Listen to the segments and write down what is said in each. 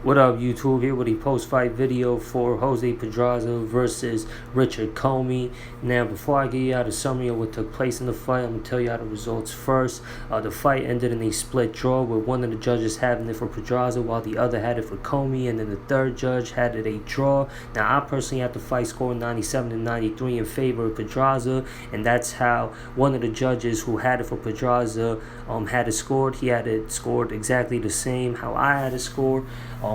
What up, YouTube? Here with a post-fight video for Jose Pedraza versus Richard Commey. Now, before I give you a summary of what took place in the fight, I'm going to tell you the results first. The fight ended in a split draw with one of the judges having it for Pedraza while the other had it for Commey, and then the third judge had it a draw. Now, I personally had the fight score 97-93 in favor of Pedraza, and that's how one of the judges who had it for Pedraza had it scored. He had it scored exactly the same how I had it scored.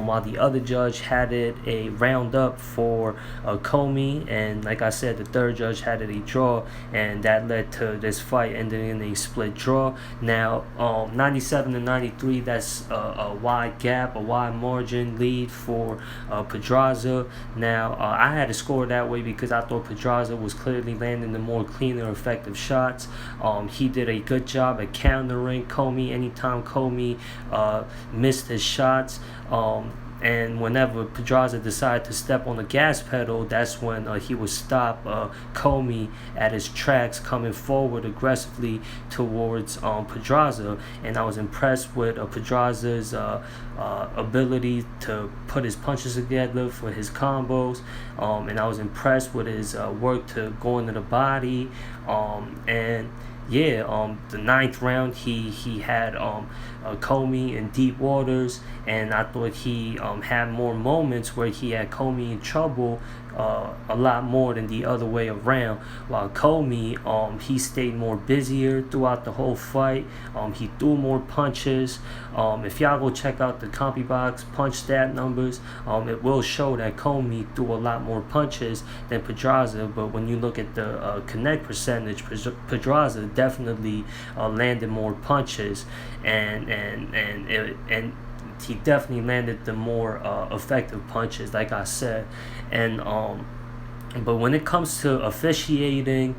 While the other judge had it a round up for Commey, and like I said, the third judge had it a draw, and that led to this fight ending in a split draw. Now, 97-93, that's a wide gap, a wide margin lead for Pedraza. Now, I had to score that way because I thought Pedraza was clearly landing the more cleaner, effective shots. He did a good job at countering Commey anytime Commey missed his shots. And whenever Pedraza decided to step on the gas pedal, that's when he would stop Commey at his tracks, coming forward aggressively towards Pedraza. And I was impressed with Pedraza's ability to put his punches together for his combos. And I was impressed with his work to go into the body. The ninth round, he had Commey in deep waters, and I thought he had more moments where he had Commey in trouble a lot more than the other way around. While Commey, he stayed more busier throughout the whole fight. He threw more punches. If y'all go check out the Commey box punch stat numbers, it will show that Commey threw a lot more punches than Pedraza. But when you look at the connect percentage, Pedraza definitely landed more punches, and he definitely landed the more effective punches, like I said. But when it comes to officiating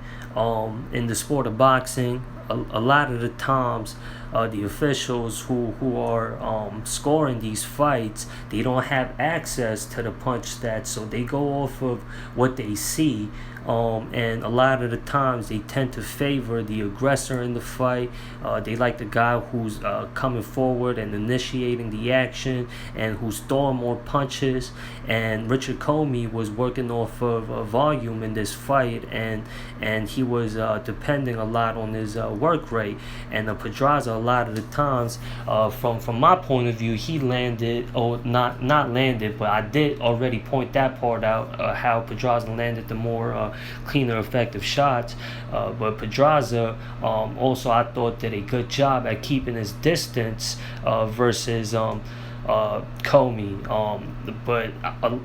in the sport of boxing, a lot of the times the officials who are scoring these fights, they don't have access to the punch stats, so they go off of what they see. And a lot of the times they tend to favor the aggressor in the fight. They like the guy who's coming forward and initiating the action and who's throwing more punches. And Richard Commey was working off of volume in this fight, and he was depending a lot on his work rate. And Pedraza, a lot of the times, from my point of view, he landed, or not landed, but I did already point that part out, how Pedraza landed the more cleaner, effective shots. But Pedraza also, I thought, did a good job at keeping his distance versus Commey. But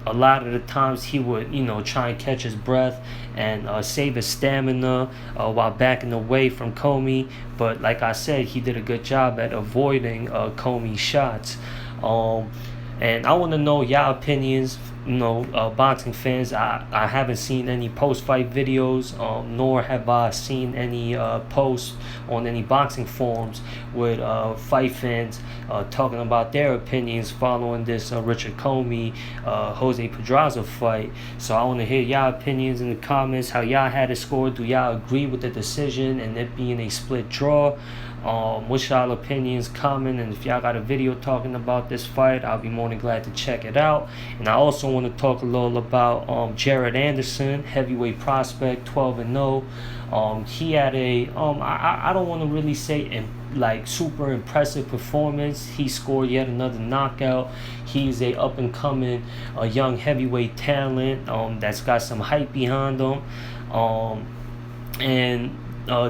a lot of the times he would, try and catch his breath and save his stamina while backing away from Commey. But like I said, he did a good job at avoiding Commey's shots. And I want to know y'all opinions, boxing fans. I haven't seen any post-fight videos, nor have I seen any posts on any boxing forums with fight fans talking about their opinions following this Richard Commey, Jose Pedraza fight. So I want to hear y'all opinions in the comments, how y'all had it scored. Do y'all agree with the decision and it being a split draw? What's y'all opinions? Comment, and if y'all got a video talking about this fight, I'll be more than glad to check it out. And I also want to talk a little about Jared Anderson, heavyweight prospect, 12-0. He had a I don't want to really say super impressive performance. He scored yet another knockout. He's a up and coming young heavyweight talent that's got some hype behind him.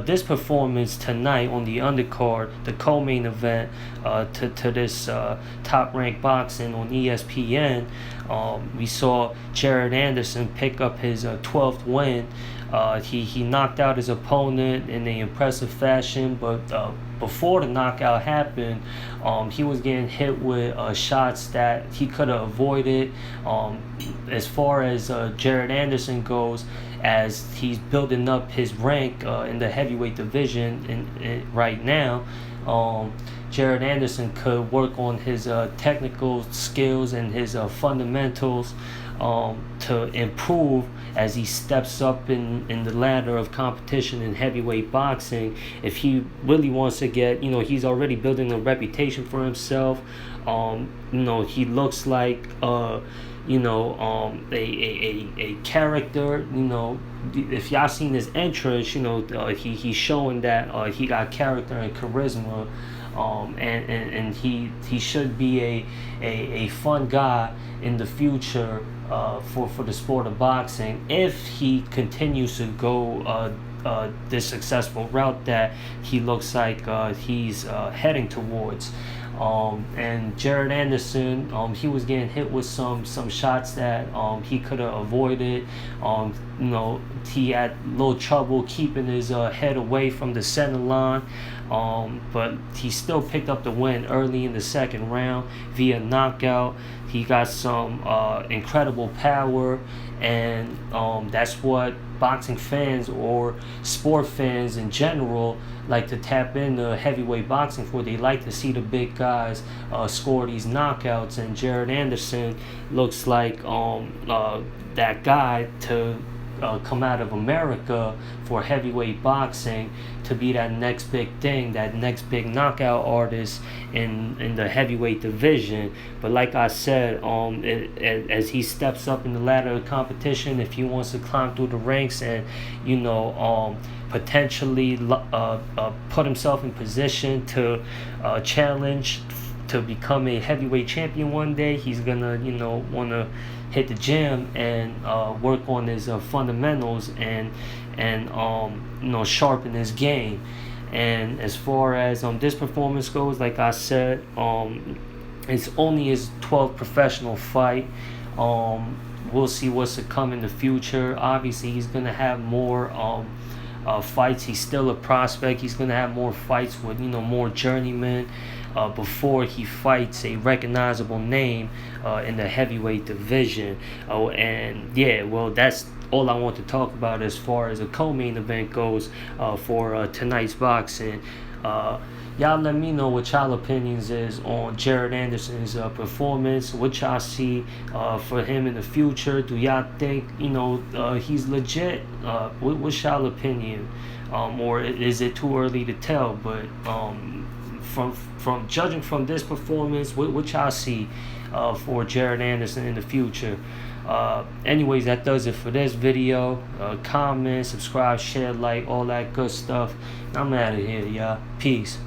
This performance tonight on the undercard, the co-main event to this top-ranked boxing on ESPN, we saw Jared Anderson pick up his 12th win. He knocked out his opponent in an impressive fashion, but before the knockout happened, he was getting hit with shots that he could have avoided. As far as Jared Anderson goes, as he's building up his rank in the heavyweight division right now, Jared Anderson could work on his technical skills and his fundamentals to improve as he steps up in the ladder of competition in heavyweight boxing. If he really wants to get, he's already building a reputation for himself. He looks like a character. If y'all seen his entrance, he's showing that he got character and charisma. And he should be a fun guy in the future for the sport of boxing, if he continues to go this successful route that he looks like he's heading towards. And Jared Anderson, he was getting hit with some shots that he could have avoided. He had a little trouble keeping his head away from the center line, but he still picked up the win early in the second round via knockout. He got some incredible power, and that's what boxing fans or sport fans in general like to tap into heavyweight boxing for. They like to see the big guys score these knockouts, and Jared Anderson looks like that guy to come out of America for heavyweight boxing, to be that next big thing, that next big knockout artist in the heavyweight division. But like I said, as he steps up in the ladder of competition, if he wants to climb through the ranks and potentially put himself in position to challenge to become a heavyweight champion one day, he's gonna want to hit the gym and work on his fundamentals and sharpen his game. And as far as this performance goes, like I said, it's only his 12th professional fight. We'll see what's to come in the future. Obviously, he's gonna have more fights. He's still a prospect. He's gonna have more fights with more journeymen before he fights a recognizable name in the heavyweight division. And yeah, well, that's all I want to talk about as far as the co-main event goes for tonight's boxing. Y'all let me know what y'all opinions is on Jared Anderson's performance. What y'all see for him in the future. Do y'all think he's legit? What's y'all opinion? Or is it too early to tell? But from judging from this performance, what y'all see for Jared Anderson in the future? Anyways, that does it for this video. Comment, subscribe, share, like, all that good stuff. I'm out of here, y'all. Peace.